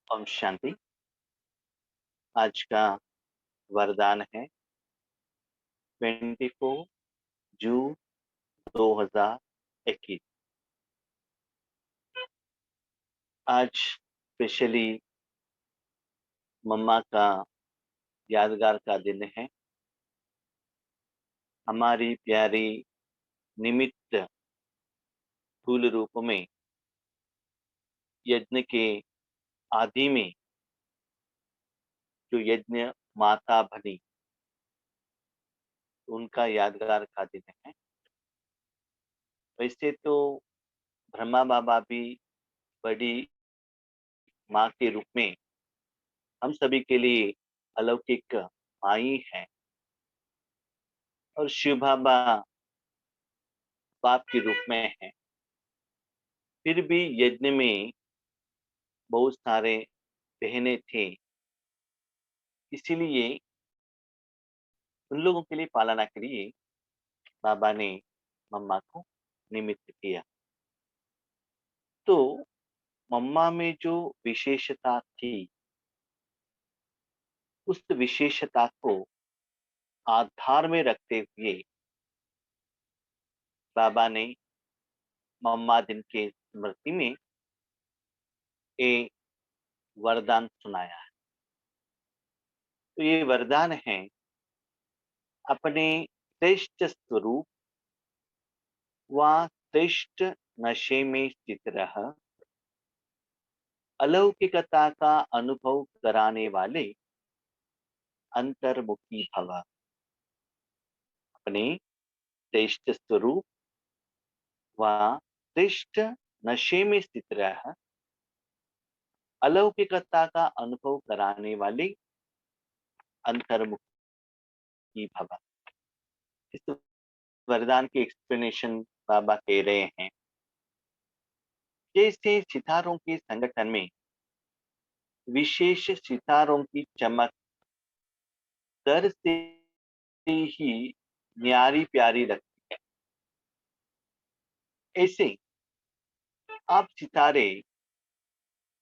ओम शांति। आज का वरदान है 24 जून 2021। आज स्पेशली मम्मा का यादगार का दिन है। हमारी प्यारी निमित्त स्थूल रूप में यज्ञ के आदि में जो यज्ञ माता बनी, उनका यादगार का दिन है। वैसे तो ब्रह्मा बाबा भी बड़ी माँ के रूप में हम सभी के लिए अलौकिक माई है, और शिव बाबा बाप के रूप में है। फिर भी यज्ञ में बहुत सारे बहनें थे, इसीलिए उन लोगों के लिए पालना के लिए बाबा ने मम्मा को निमित्त किया। तो मम्मा में जो विशेषता थी, उस विशेषता को आधार में रखते हुए बाबा ने मम्मा दिन के स्मृति में एक वरदान सुनाया है। तो ये वरदान है, अपने श्रेष्ठ स्वरूप व श्रेष्ठ नशे में स्थित रह अलौकिकता का अनुभव कराने वाले अंतर्मुखी भव। अपने श्रेष्ठ स्वरूप व श्रेष्ठ नशे में स्थित रह अलौकिकता का अनुभव कराने वाले अंतर्मुखी भव। इस वरदान के एक्सप्लेनेशन बाबा कह रहे हैं, जैसे सितारों के संगठन में विशेष सितारों की चमक दर से ही न्यारी प्यारी लगती है, ऐसे आप सितारे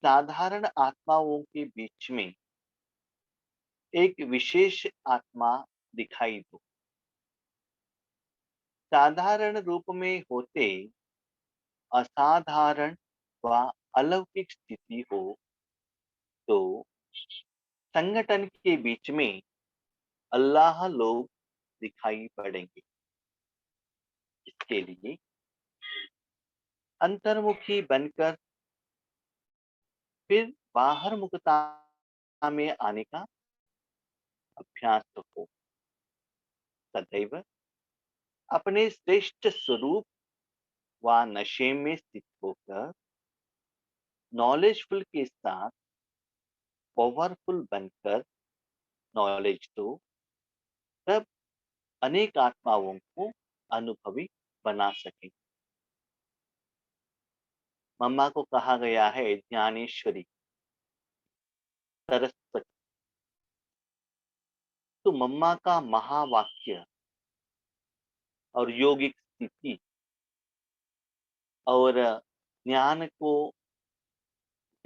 साधारण आत्माओं के बीच में एक विशेष आत्मा दिखाई दो। साधारण रूप में होते असाधारण व अलौकिक स्थिति हो, तो संगठन के बीच में अल्लाह लोग दिखाई पड़ेंगे। इसके लिए अंतर्मुखी बनकर फिर बाहर मुक्ता में आने का अभ्यास हो। सदैव अपने श्रेष्ठ स्वरूप व नशे में स्थित होकर नॉलेजफुल के साथ पावरफुल बनकर नॉलेज दो, तब अनेक आत्माओं को अनुभवी बना सके। मम्मा को कहा गया है ज्ञानेश्वरी, सरस्वती। तो मम्मा का महावाक्य और योगिक स्थिति और ज्ञान को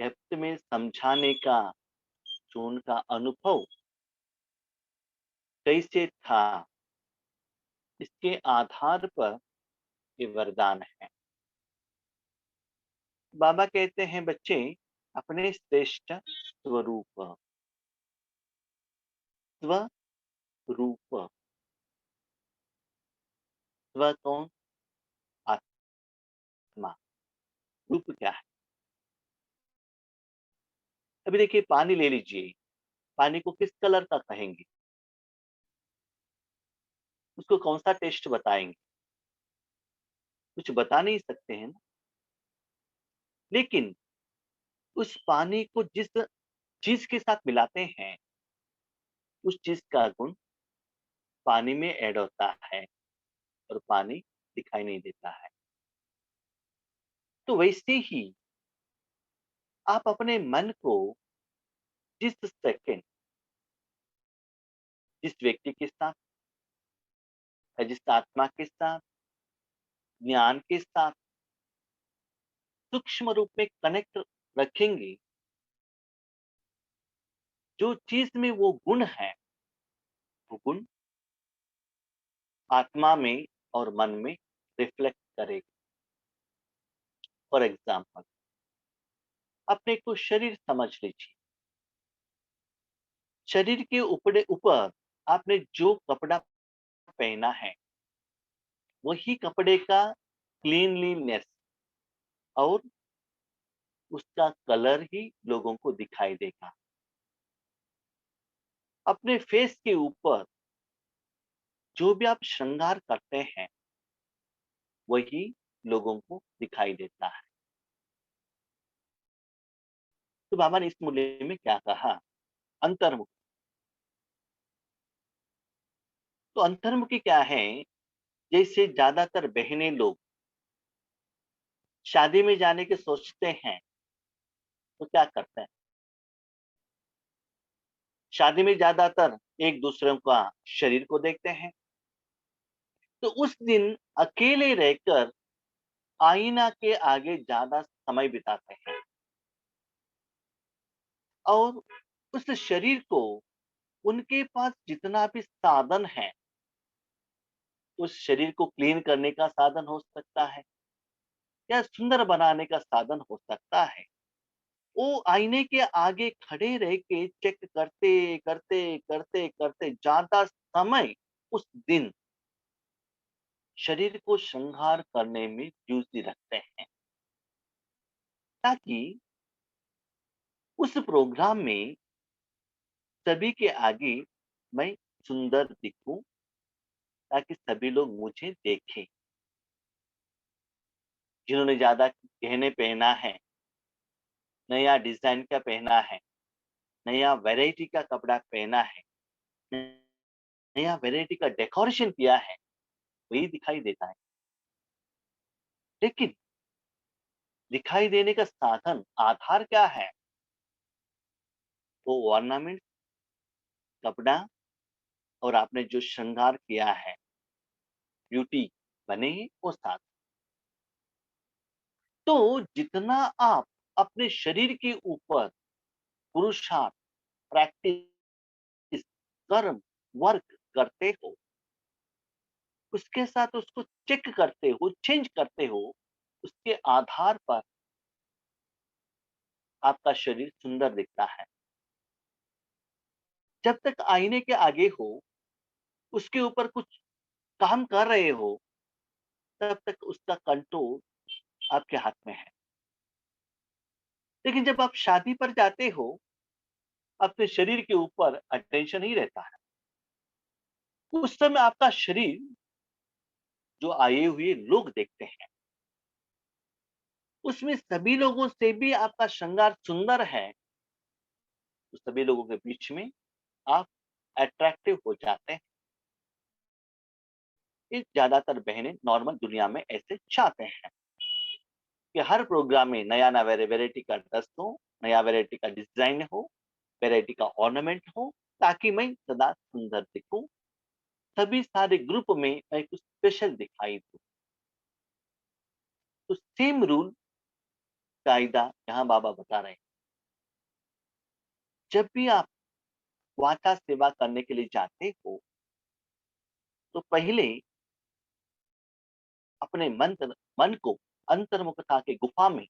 डेप्थ में समझाने का जो उनका अनुभव कैसे था, इसके आधार पर ये वरदान है। बाबा कहते हैं, बच्चे अपने श्रेष्ठ स्वरूप, स्वरूप, स्व कौन? आत्मा। रूप क्या है? अभी देखिए, पानी ले लीजिए, पानी को किस कलर का कहेंगे? उसको कौन सा टेस्ट बताएंगे? कुछ बता नहीं सकते हैं ना। लेकिन उस पानी को जिस चीज के साथ मिलाते हैं, उस चीज का गुण पानी में ऐड होता है और पानी दिखाई नहीं देता है। तो वैसे ही आप अपने मन को जिस सेकंड, जिस व्यक्ति के साथ या जिस आत्मा के साथ, ज्ञान के साथ सूक्ष्म रूप में कनेक्ट रखेंगे, जो चीज में वो गुण है, वो गुण आत्मा में और मन में रिफ्लेक्ट करेगा। फॉर एग्जाम्पल, अपने को शरीर समझ लीजिए। शरीर के ऊपर ऊपर आपने जो कपड़ा पहना है, वही कपड़े का क्लीनलीनेस और उसका कलर ही लोगों को दिखाई देगा। अपने फेस के ऊपर जो भी आप श्रृंगार करते हैं, वही लोगों को दिखाई देता है। तो बाबा ने इस मूल्य में क्या कहा? अंतर्मुख। तो अंतर्मुखी क्या है? जैसे ज्यादातर बहनें लोग शादी में जाने के सोचते हैं, तो क्या करते हैं? शादी में ज्यादातर एक दूसरे का शरीर को देखते हैं। तो उस दिन अकेले रहकर आईना के आगे ज्यादा समय बिताते हैं और उस शरीर को, उनके पास जितना भी साधन है, उस शरीर को क्लीन करने का साधन हो सकता है या सुंदर बनाने का साधन हो सकता है, वो आईने के आगे खड़े रह के चेक करते करते करते करते ज्यादा समय उस दिन शरीर को श्रृंगार करने में बिजी रखते हैं, ताकि उस प्रोग्राम में सभी के आगे मैं सुंदर दिखूं, ताकि सभी लोग मुझे देखें। जिन्होंने ज्यादा गहने पहना है, नया डिजाइन का पहना है, नया वैरायटी का कपड़ा पहना है, नया वैरायटी का डेकोरेशन किया है, वही दिखाई देता है। लेकिन दिखाई देने का साधन, आधार क्या है? वो ऑर्नामेंट, कपड़ा और आपने जो श्रृंगार किया है, ब्यूटी बने ही वो साधन। तो जितना आप अपने शरीर के ऊपर पुरुषार्थ, प्रैक्टिस, कर्म, वर्क करते हो, उसके साथ उसको चेक करते हो, चेंज करते हो, उसके आधार पर आपका शरीर सुंदर दिखता है। जब तक आईने के आगे हो, उसके ऊपर कुछ काम कर रहे हो, तब तक उसका कंट्रोल आपके हाथ में है। लेकिन जब आप शादी पर जाते हो, अपने शरीर के ऊपर अटेंशन ही रहता है। उस समय आपका शरीर जो आए हुए लोग देखते हैं, उसमें सभी लोगों से भी आपका श्रृंगार सुंदर है, तो सभी लोगों के बीच में आप अट्रैक्टिव हो जाते हैं। ये ज्यादातर बहनें नॉर्मल दुनिया में ऐसे चाहते हैं कि हर प्रोग्राम में नया नया वैरायटी का ड्रेस हो, नया वैरायटी का डिजाइन हो, वैरायटी का ऑर्नामेंट हो, ताकि मैं सदा सुंदर दिखूं, सभी सारे ग्रुप में मैं कुछ स्पेशल दिखाई दूं। तो सेम रूल कायदा यहाँ बाबा बता रहे हैं। जब भी आप वाचा सेवा करने के लिए जाते हो, तो पहले अपने मन को अंतर्मुखता के गुफा में,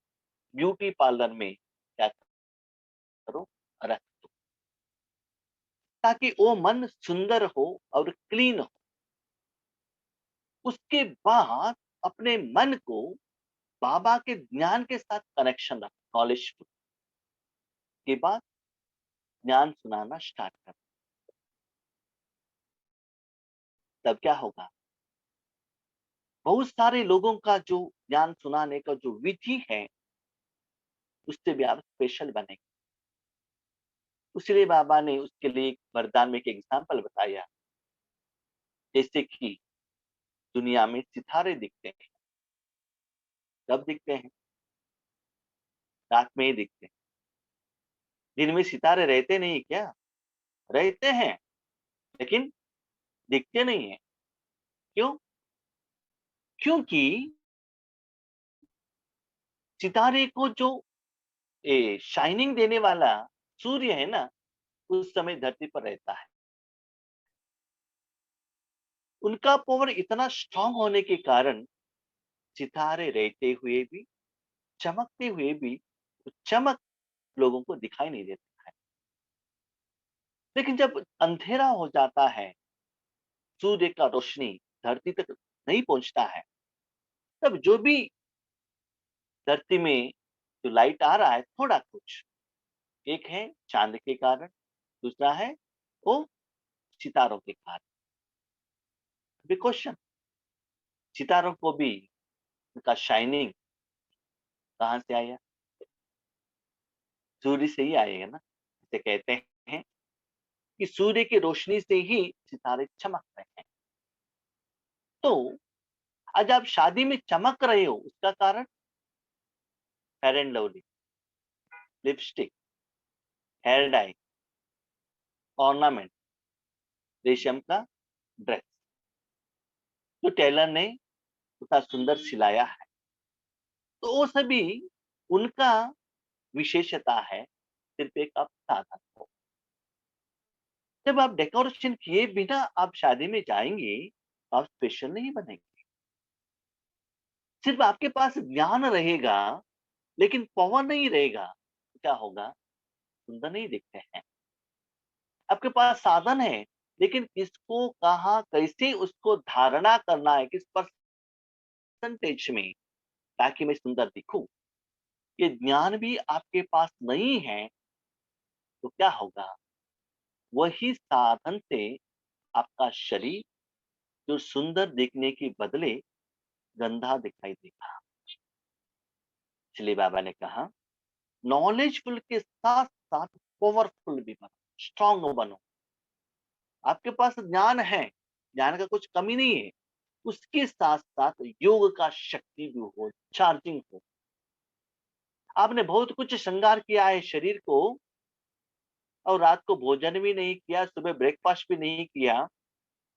ब्यूटी पार्लर में क्या करो, रख दो, ताकि वो मन सुंदर हो और क्लीन हो। उसके बाद अपने मन को बाबा के ज्ञान के साथ कनेक्शन रखो, नॉलेज के बाद ज्ञान सुनाना स्टार्ट कर। तब क्या होगा? बहुत सारे लोगों का जो ज्ञान सुनाने का जो विधि है, उससे भी आप स्पेशल बनेंगे। इसलिए बाबा ने उसके लिए एक वरदान में एक एग्जाम्पल बताया। जैसे कि दुनिया में सितारे दिखते हैं, कब दिखते हैं? रात में ही दिखते हैं। दिन में सितारे रहते नहीं क्या? रहते हैं, लेकिन दिखते नहीं है। क्यों? क्योंकि सितारे को जो शाइनिंग देने वाला सूर्य है ना, उस समय धरती पर रहता है। उनका पावर इतना स्ट्रांग होने के कारण सितारे रहते हुए भी, चमकते हुए भी, वो चमक लोगों को दिखाई नहीं देता है। लेकिन जब अंधेरा हो जाता है, सूर्य का रोशनी धरती तक नहीं पहुंचता है, तब जो भी धरती में जो लाइट आ रहा है, थोड़ा कुछ, एक है चांद के कारण, दूसरा है वो सितारों के कारण। अभी क्वेश्चन, सितारों को भी उनका शाइनिंग कहाँ से आया? सूर्य से ही आएगा ना। जैसे कहते हैं कि सूर्य की रोशनी से ही सितारे चमक रहे हैं। तो आज आप शादी में चमक रहे हो, उसका कारण Fair and Lovely, lipstick, hair dye, ornament, रेशम का ड्रेस, जो टेलर ने उतना सुंदर सिलाया है। तो वो सभी उनका विशेषता है, सिर्फ एक आप साधन हो। जब आप डेकोरेशन किए बिना आप शादी में जाएंगे, तो आप स्पेशल नहीं बनेंगे। सिर्फ आपके पास ज्ञान रहेगा, लेकिन पावर नहीं रहेगा, तो क्या होगा? सुंदर नहीं दिखते हैं। आपके पास साधन है, लेकिन किसको कहाँ कैसे उसको धारणा करना है, किस परसेंटेज में, ताकि मैं सुंदर दिखूं, ये ज्ञान भी आपके पास नहीं है, तो क्या होगा? वही साधन से आपका शरीर जो सुंदर दिखने के बदले गंदा दिखाई देगा। इसलिए बाबा ने कहा, नॉलेजफुल के साथ साथ पावरफुल भी बनो, स्ट्रांग बनो। आपके पास ज्ञान है, ज्ञान का कुछ कमी नहीं है, उसके साथ साथ योग का शक्ति भी हो, चार्जिंग हो। आपने बहुत कुछ श्रृंगार किया है शरीर को, और रात को भोजन भी नहीं किया, सुबह ब्रेकफास्ट भी नहीं किया,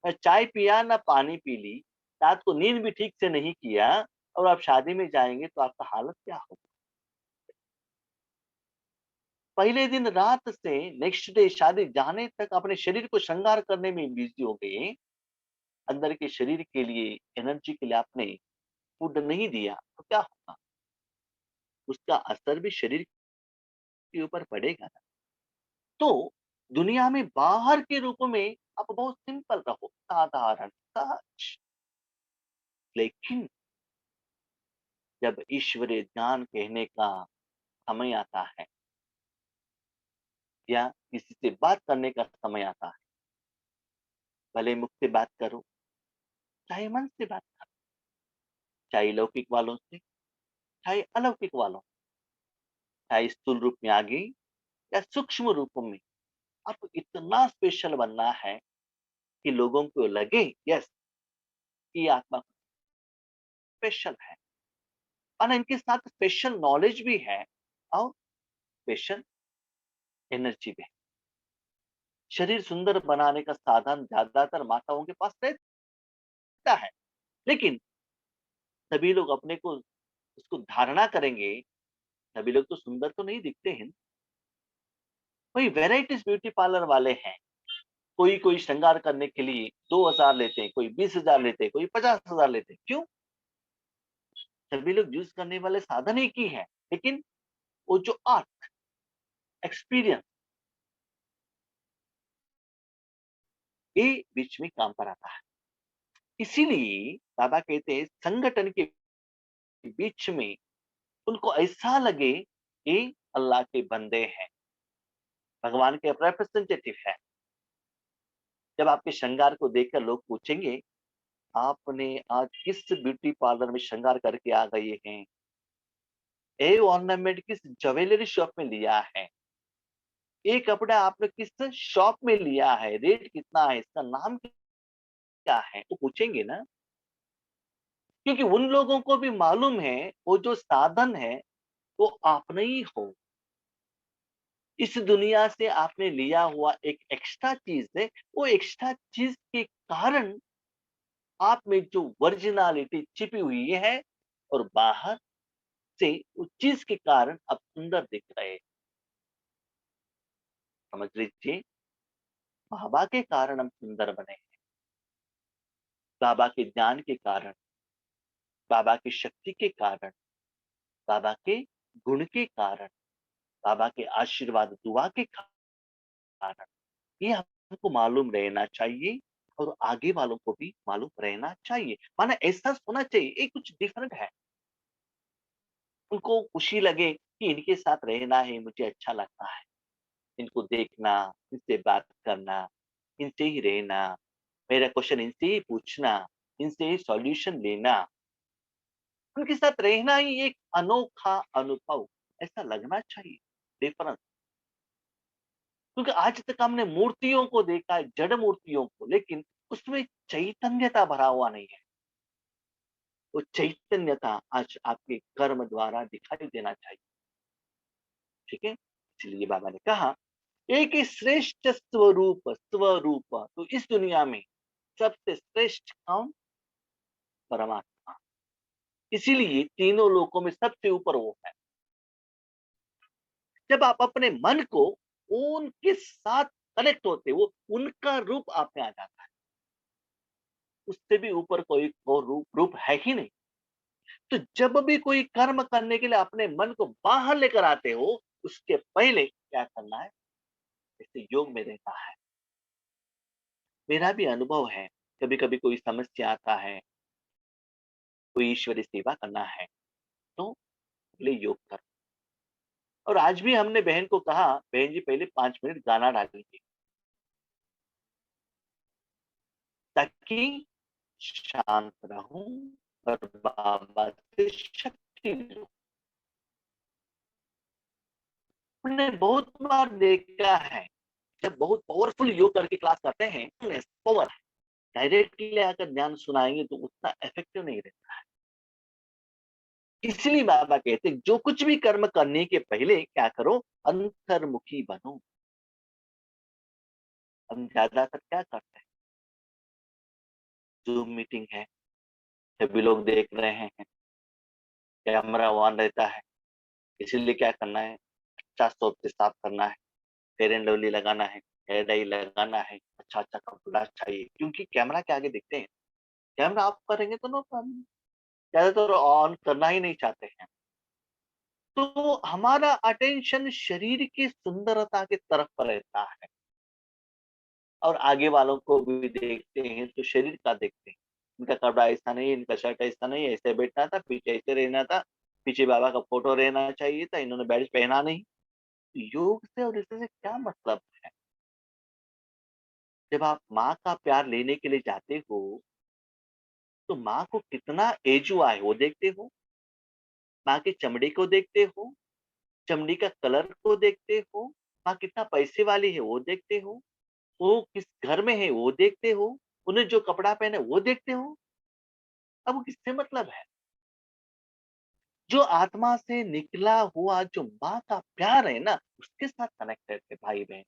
ना चाय पिया ना पानी पी ली, रात को नींद भी ठीक से नहीं किया, और आप शादी में जाएंगे तो आपका हालत क्या होगा? पहले दिन रात से नेक्स्ट डे शादी जाने तक अपने शरीर को श्रृंगार करने में बिजी हो गए। अंदर के शरीर के लिए, एनर्जी के लिए आपने फूड नहीं दिया, तो क्या होगा? उसका असर भी शरीर के ऊपर पड़ेगा ना। तो दुनिया में बाहर के रूप में आप बहुत सिंपल रहो, साधारण, सहज। लेकिन जब ईश्वरीय ज्ञान कहने का समय आता है, या किसी से बात करने का समय आता है, भले मुख से बात करो, चाहे मन से बात करो, चाहे लौकिक वालों से, चाहे अलौकिक वालों, चाहे स्थूल रूप में आगे या सूक्ष्म रूप में, आपको इतना स्पेशल बनना है कि लोगों को लगे, यस, ये आत्मा स्पेशल है। और इनके साथ स्पेशल नॉलेज भी है, और स्पेशल एनर्जी भी है। शरीर सुंदर बनाने का साधन ज्यादातर माताओं के पास रहता है, लेकिन सभी लोग अपने को उसको धारणा करेंगे, सभी लोग तो सुंदर तो नहीं दिखते हैं। कोई वेराइटीज ब्यूटी पार्लर वाले हैं, कोई कोई श्रृंगार करने के लिए 2,000 लेते हैं, कोई 20,000 लेते हैं, कोई 50,000 लेते हैं। क्यों? सभी लोग यूज करने वाले साधन एक ही है, लेकिन वो जो आर्ट, एक्सपीरियंस, ये बीच में काम पर आता है। इसीलिए बाबा कहते हैं, संगठन के बीच में उनको ऐसा लगे कि अल्लाह के बंदे हैं, भगवान के रिप्रेजेंटेटिव है। जब आपके श्रृंगार को देखकर लोग पूछेंगे, आपने आज किस ब्यूटी पार्लर में श्रृंगार करके आ गए हैं, ये ऑर्नामेंट किस ज्वेलरी शॉप में लिया है, ये कपड़ा आपने किस शॉप में लिया है, रेट कितना है, इसका नाम क्या है, वो पूछेंगे ना। क्योंकि उन लोगों को भी मालूम है, वो जो साधन है वो आपने ही हो। इस दुनिया से आपने लिया हुआ एक एक्स्ट्रा चीज है, वो एक्स्ट्रा चीज के कारण आप में जो वर्जिनालिटी छिपी हुई है, और बाहर से उस चीज के कारण आप सुंदर दिख रहे हैं। समझ लीजिए, बाबा के कारण हम सुंदर बने हैं। बाबा के ज्ञान के कारण, बाबा की शक्ति के कारण, बाबा के गुण के कारण, बाबा के आशीर्वाद दुआ के कारण, ये हमको मालूम रहना चाहिए और आगे वालों को भी मालूम रहना चाहिए। माना एहसास होना चाहिए ये कुछ डिफरेंट है। उनको खुशी लगे कि इनके साथ रहना है, मुझे अच्छा लगता है। इनको देखना, इनसे बात करना, इनसे ही रहना, मेरा क्वेश्चन इनसे ही पूछना, इनसे ही सॉल्यूशन लेना, उनके साथ रहना ही एक अनोखा अनुभव ऐसा लगना चाहिए। डिफरेंस, क्योंकि आज तक हमने मूर्तियों को देखा है, जड़ मूर्तियों को, लेकिन उसमें चैतन्यता भरा हुआ नहीं है। वो चैतन्यता आज आपके कर्म द्वारा दिखाई देना चाहिए। ठीक है, इसलिए बाबा ने कहा एक ही श्रेष्ठ स्वरूप, स्वरूप तो इस दुनिया में सबसे श्रेष्ठ कौन? परमात्मा। इसीलिए तीनों लोकों में सबसे ऊपर वो है। जब आप अपने मन को उनके साथ कनेक्ट होते, वो उनका रूप आप में आ जाता है। उससे भी ऊपर कोई और रूप है ही नहीं। तो जब भी कोई कर्म करने के लिए अपने मन को बाहर लेकर आते हो, उसके पहले क्या करना है? इससे योग में रहता है। मेरा भी अनुभव है, कभी कभी कोई समस्या आता है, कोई ईश्वरी सेवा करना है, तो पहले योग करो। और आज भी हमने बहन को कहा, बहन जी पहले 5 मिनट गाना डाल लीजिए, ताकि शांत रहूं और बाबा से शक्ति लूं। हमने बहुत बार देखा है, जब बहुत पावरफुल योग करके क्लास करते हैं, पावर डायरेक्टली आकर ध्यान सुनाएंगे तो उतना इफेक्टिव नहीं रहता है। इसलिए बाबा कहते हैं जो कुछ भी कर्म करने के पहले क्या करो? अंतर्मुखी बनो। हम ज्यादातर क्या करते हैं? जूम मीटिंग है, सभी लोग देख रहे हैं, कैमरा ऑन रहता है, इसीलिए क्या करना है? अच्छा सोप से साफ करना है, फेयर एंड लवली लगाना है, हेयर डाई लगाना है, अच्छा अच्छा कपड़ा चाहिए, क्योंकि कैमरा के आगे दिखते हैं। कैमरा ऑफ करेंगे तो नो प्रॉब्लम, ज्यादातर ऑन करना ही नहीं चाहते हैं। तो हमारा अटेंशन शरीर की सुंदरता की तरफ रहता है, और आगे वालों को भी देखते हैं तो शरीर का देखते हैं। इनका कपड़ा ऐसा नहीं, इनका शर्ट ऐसा नहीं, ऐसे बैठना था, पीछे ऐसे रहना था, पीछे बाबा का फोटो रहना चाहिए था, इन्होंने बैज पहना नहीं। योग से और इससे क्या मतलब है? जब आप माँ का प्यार लेने के लिए जाते हो, तो माँ को कितना एज हुआ है वो देखते हो, माँ की चमड़ी को देखते हो, चमड़ी का कलर को देखते हो, माँ कितना पैसे वाली है वो देखते हो, वो किस घर में है वो देखते हो, उन्हें जो कपड़ा पहने वो देखते हो। अब वो किससे मतलब है? जो आत्मा से निकला हुआ जो माँ का प्यार है ना, उसके साथ कनेक्टेड है भाई बहन।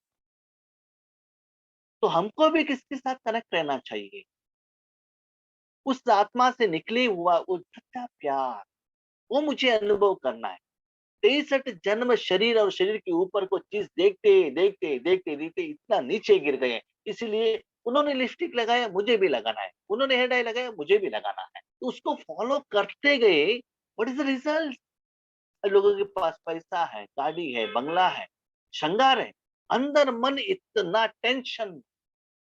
तो हमको भी किसके साथ कनेक्ट रहना चाहिए? उस आत्मा से निकले हुआ वो सच्चा प्यार, वो मुझे अनुभव करना है। 63 जन्म शरीर और शरीर के ऊपर को चीज देखते देखते देखते देखते इतना नीचे गिर गए। इसलिए उन्होंने लिपस्टिक लगाया, मुझे भी लगाना है, उन्होंने हेयर डाई लगाया, मुझे भी लगाना है, तो उसको फॉलो करते गए। What is the result? लोगों के पास पैसा है, गाड़ी है, बंगला है, श्रृंगार है, अंदर मन इतना टेंशन,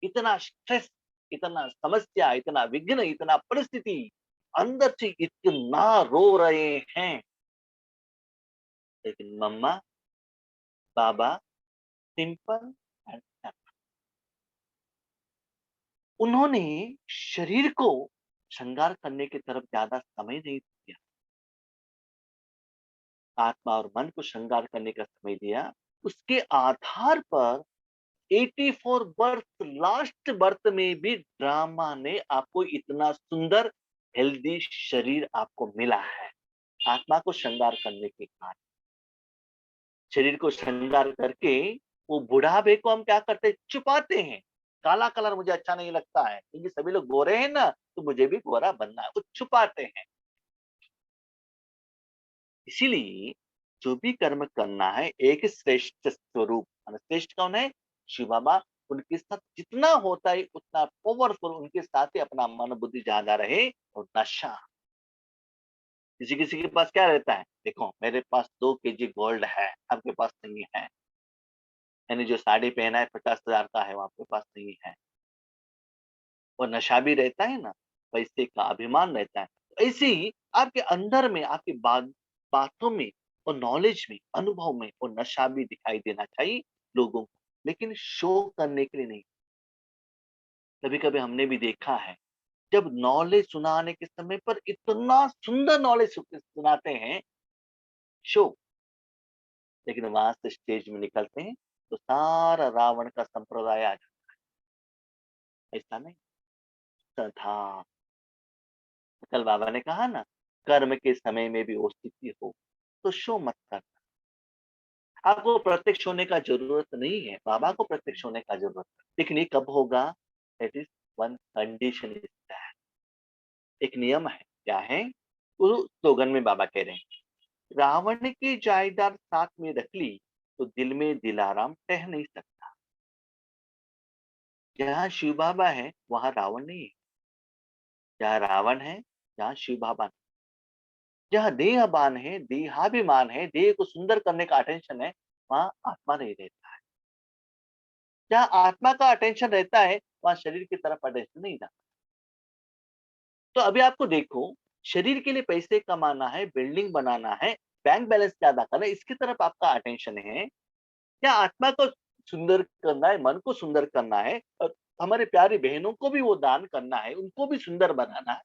इतना स्ट्रेस, इतना समस्या, इतना विघ्न, इतना परिस्थिति, अंदर से इतना रो रहे हैं। लेकिन मम्मा, बाबा सिंपल एंड simple। उन्होंने शरीर को श्रृंगार करने की तरफ ज्यादा समय नहीं दिया, आत्मा और मन को श्रृंगार करने का समय दिया। उसके आधार पर 84 बर्थ, लास्ट बर्थ में भी ड्रामा ने आपको इतना सुंदर हेल्दी शरीर आपको मिला है, आत्मा को श्रृंगार करने के कारण। शरीर को श्रृंगार करके वो बुढ़ापे को हम क्या करते हैं? छुपाते हैं। काला कलर मुझे अच्छा नहीं लगता है, क्योंकि सभी लोग गोरे हैं ना, तो मुझे भी गोरा बनना है, वो छुपाते हैं। इसीलिए जो भी कर्म करना है एक श्रेष्ठ स्वरूप, श्रेष्ठ कौन है? शिव बाबा। उनके साथ जितना होता है उतना पावरफुल उनके साथ ही अपना मन बुद्धि ज्यादा रहे। और नशा, किसी किसी के पास क्या रहता है, देखो मेरे पास 2 केजी गोल्ड है, आपके पास नहीं है। मैंने जो साड़ी पहना है 50,000 का है, वो आपके पास नहीं है। और नशा भी रहता है ना, पैसे का अभिमान रहता है। तो ऐसे ही आपके अंदर में, आपकी बातों में और नॉलेज में, अनुभव में वो नशा भी दिखाई देना चाहिए लोगों को, लेकिन शो करने के लिए नहीं। कभी कभी हमने भी देखा है, जब नॉलेज सुनाने के समय पर इतना सुंदर नॉलेज सुनाते हैं, शो, लेकिन वहां से स्टेज में निकलते हैं तो सारा रावण का संप्रदाय आ जाता है। ऐसा नहीं था। कल बाबा ने कहा ना, कर्म के समय में भी वो स्थिति हो तो शो मत कर। आपको प्रत्यक्ष होने का जरूरत नहीं है, बाबा को प्रत्यक्ष होने का जरूरत है, लेकिन ये कब होगा? That is one condition is that. एक नियम है, क्या है? वो स्लोगन में बाबा कह रहे हैं, रावण की जायदाद साथ में रख ली तो दिल में दिलाराम टह नहीं सकता। जहाँ शिव बाबा है वहां रावण नहीं है। जहाँ रावण है, जहाँ शिव बाबा नहीं। जहाँ देहबान है, देहाभिमान है, देह को सुंदर करने का अटेंशन है, वहां आत्मा नहीं रहता है। जहाँ आत्मा का अटेंशन रहता है वहां शरीर की तरफ अटेंशन नहीं जाता। तो अभी आपको देखो, शरीर के लिए पैसे कमाना है, बिल्डिंग बनाना है, बैंक बैलेंस ज्यादा करना है, इसकी तरफ आपका अटेंशन है, या आत्मा को सुंदर करना है, मन को सुंदर करना है, और हमारे प्यारी बहनों को भी वो दान करना है, उनको भी सुंदर बनाना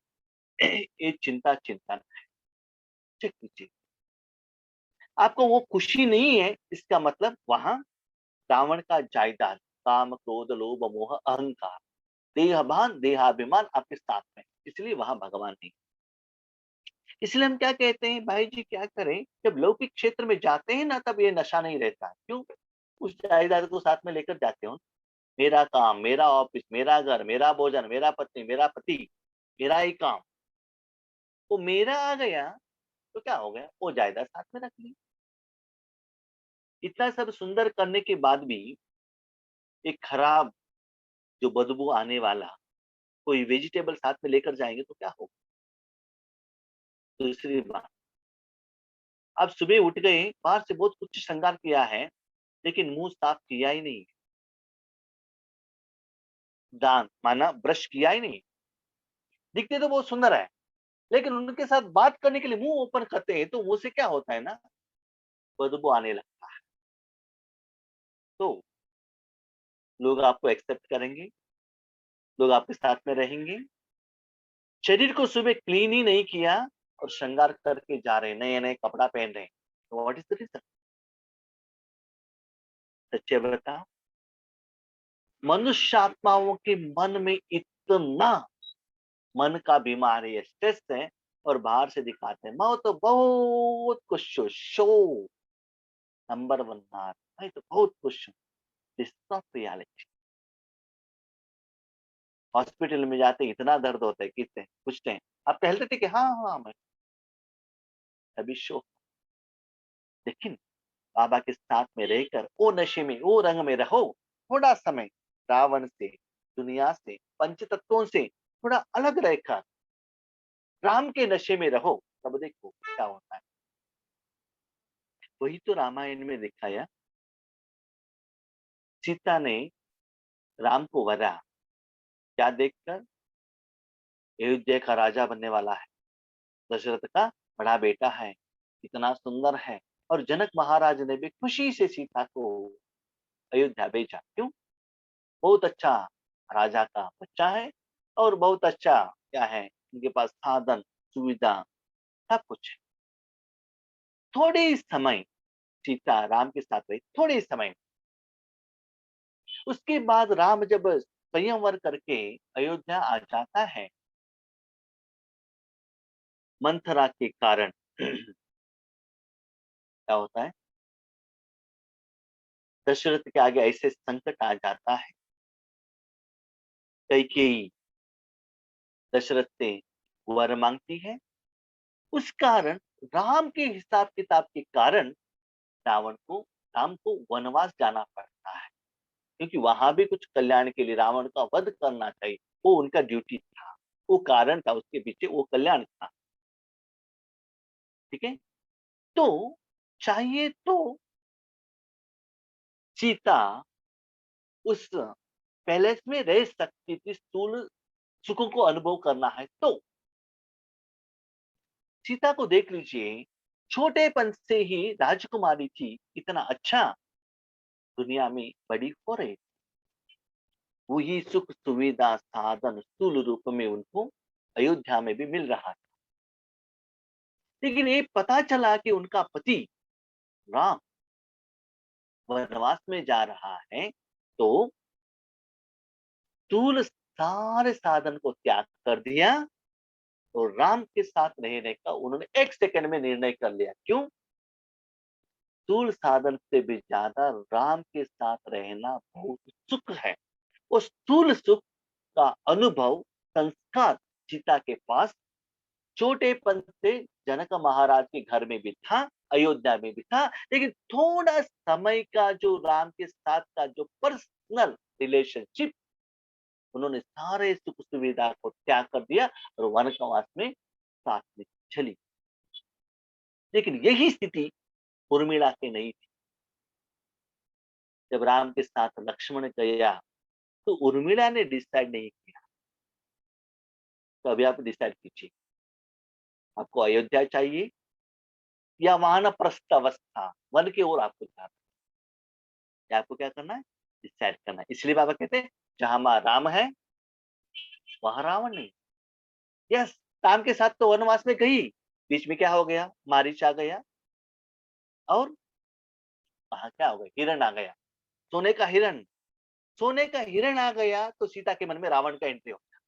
है। ये चिंता चिंतन है। चेक कीजिए, आपको वो खुशी नहीं है, इसका मतलब वहां रावण का जायदाद, काम क्रोध लोभ मोह अहंकार, देहभान देहाभिमान आपके साथ में, इसलिए वहां भगवान नहीं। इसलिए हम क्या कहते हैं भाई जी, क्या करें, जब लौकिक क्षेत्र में जाते हैं ना तब ये नशा नहीं रहता। क्यों? उस जायदाद को साथ में लेकर जाते हो। मेरा काम, मेरा ऑफिस, मेरा घर, मेरा भोजन, मेरा पत्नी, मेरा पति, मेरा ही काम, वो मेरा आ गया तो क्या हो गया, वो जायदाद साथ में रख ली। इतना सब सुंदर करने के बाद भी एक खराब, जो बदबू आने वाला कोई वेजिटेबल साथ में लेकर जाएंगे तो क्या होगा? दूसरी बात, आप सुबह उठ गए, बाहर से बहुत कुछ श्रृंगार किया है, लेकिन मुंह साफ किया ही नहीं, दांत माना ब्रश किया ही नहीं। दिखते तो बहुत सुंदर है, लेकिन उनके साथ बात करने के लिए मुंह ओपन करते हैं तो मुंह से क्या होता है ना, बदबू आने लगता है। तो लोग आपको एक्सेप्ट करेंगे, लोग आपके साथ में रहेंगे। शरीर को सुबह क्लीन ही नहीं किया और श्रृंगार करके जा रहे, नए नए कपड़ा पहन रहे, तो व्हाट इज द रीजन? सच्चे बताओ, मनुष्य आत्माओं के मन में इतना मन का बीमार है, स्ट्रेस है, और बाहर से दिखाते हैं मैं तो बहुत खुश हूँ, शो नंबर वन मार, मैं तो बहुत खुश हूँ। This not reality. हॉस्पिटल में जाते इतना दर्द होता है, कहते हैं, पूछते हैं आपका हेल्थ ठीक है, हाँ हाँ मैं अभी शो। लेकिन बाबा के साथ में रहकर वो नशे में, वो रंग में रहो, थोड़ा समय रावण से, दुनिया से, पंच तत्वों से थोड़ा अलग रहकर राम के नशे में रहो, तब देखो क्या होता है। वही तो रामायण में दिखाया, सीता ने राम को वरा, क्या देखकर? अयोध्या का राजा बनने वाला है, दशरथ का बड़ा बेटा है, इतना सुंदर है। और जनक महाराज ने भी खुशी से सीता को अयोध्या भेजा। क्यों? बहुत अच्छा राजा का बच्चा है, और बहुत अच्छा क्या है, उनके पास साधन सुविधा सब कुछ है। थोड़े समय सीता राम के साथ रही, थोड़े समय। उसके बाद राम जब संयमवर करके अयोध्या आ जाता है, मंथरा के कारण क्या होता है, दशरथ के आगे ऐसे संकट आ जाता है। कैकेयी दशरथ से वर मांगती है, उस कारण, राम के हिसाब किताब के कारण रावण को राम को वनवास जाना पड़ता है, क्योंकि वहां भी कुछ कल्याण के लिए रावण का वध करना चाहिए, वो उनका ड्यूटी था, वो कारण था उसके पीछे, वो कल्याण था। ठीक है। तो चाहिए तो सीता उस पैलेस में रह सकती थी, स्थूल सुखों को अनुभव करना है तो। सीता को देख लीजिए, छोटेपन से ही राजकुमारी थी, इतना अच्छा दुनिया में बड़ी हो रही। वही सुख सुविधा साधन स्थूल रूप में उनको अयोध्या में भी मिल रहा था। लेकिन ये पता चला कि उनका पति राम वनवास में जा रहा है, तो स्थूल सारे साधन को त्याग कर दिया और राम के साथ रहने का उन्होंने एक सेकंड में निर्णय कर लिया। क्यों? स्थूल साधन से भी ज्यादा राम के साथ रहना बहुत सुख है। वो स्थूल सुख का अनुभव, संस्कार सीता के पास छोटेपन से जनक महाराज के घर में भी था, अयोध्या में भी था, लेकिन थोड़ा समय का जो राम के साथ का जो पर्सनल रिलेशनशिप, उन्होंने सारे सुख सुविधा को त्याग कर दिया और वनवास में साथ में चली। लेकिन यही स्थिति उर्मिला की नहीं थी। जब राम के साथ लक्ष्मण गया तो उर्मिला ने डिसाइड नहीं किया। तो अभी आप डिसाइड कीजिए, आपको अयोध्या चाहिए या वानप्रस्थ अवस्था, वन की ओर आपको जाना है। आपको क्या करना है? डिसाइड करना है। इसलिए बाबा कहते हैं जहां मां राम है वहां रावण नहीं। यस, राम के साथ तो वनवास में गई, बीच में क्या हो गया? मारीच आ गया और वहां क्या हो गया? हिरण आ गया, सोने का हिरण। सोने का हिरण आ गया तो सीता के मन में रावण का एंट्री हो गया।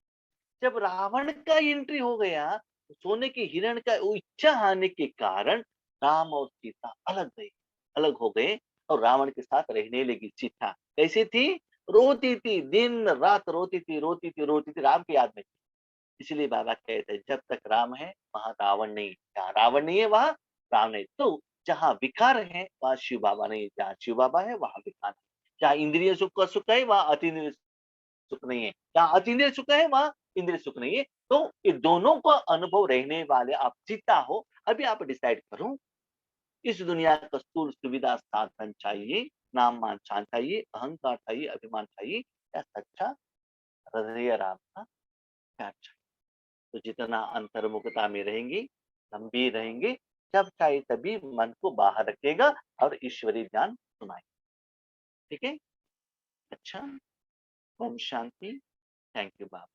जब रावण का एंट्री हो गया तो सोने के हिरण का इच्छा आने के कारण राम और सीता अलग हो गए और रावण के साथ रहने लगी सीता। कैसी थी? रोती थी, दिन रात रोती थी, रोती थी, रोती थी, राम की याद में। इसलिए बाबा कहते हैं जब तक राम है वहां रावण नहीं, जहाँ रावण नहीं है वहां राम नहीं। तो जहाँ विकार है वहां शिव बाबा नहीं, जहाँ शिव बाबा है वहां विकार नहीं। जहाँ इंद्रिय सुख का सुख है वहां अतीन्द्रिय सुख नहीं है, जहाँ अतीन्द्रिय सुख है वहां इंद्रिय सुख नहीं है। तो ये दोनों का अनुभव रहने वाले आप जीता हो। अभी आप डिसाइड करो, इस दुनिया का स्थूल सुविधा साधन चाहिए, नाम मान चाहिए, अहंकार चाहिए, अभिमान चाहिए, या सच्चा हृदय राम का प्यार चाहिए। तो जितना अंतर्मुखता में रहेंगी, गंभीर रहेंगे, जब चाहे तभी मन को बाहर रखेगा और ईश्वरीय ज्ञान सुनाएगा। ठीक है। अच्छा। ओम शांति। Thank you Baba.